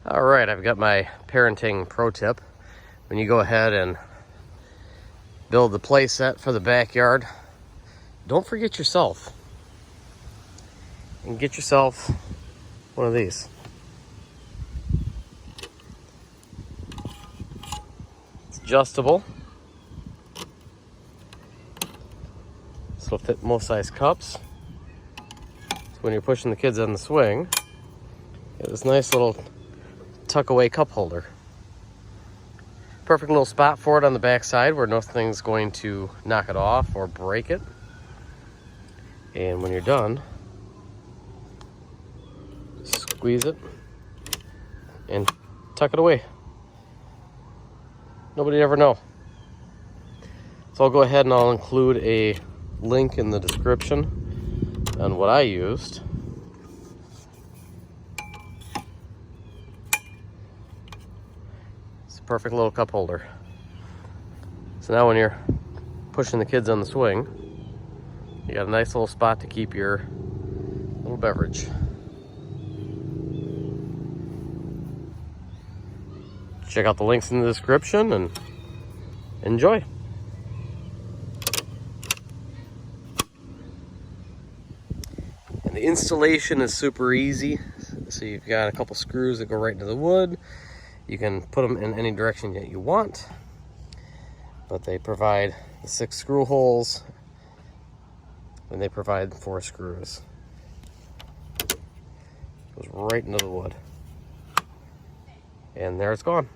All right, I've got my parenting pro tip. When you go ahead and build the play set for the backyard, don't forget yourself. And get yourself one of these. It's adjustable. This will fit most size cups. So when you're pushing the kids on the swing, you get this nice little tuck away cup holder. Perfect little spot for it on the back side where nothing's going to knock it off or break it. And when you're done, squeeze it and tuck it away. Nobody'd ever know. So I'll go ahead and I'll include a link in the description on what I used. It's a perfect little cup holder. So now when you're pushing the kids on the swing, you got a nice little spot to keep your little beverage. Check out the links in the description and enjoy. And the installation is super easy. So you've got a couple screws that go right into the wood. You can put them in any direction that you want, but they provide the 6 screw holes and they provide 4 screws. Goes right into the wood. And there it's gone.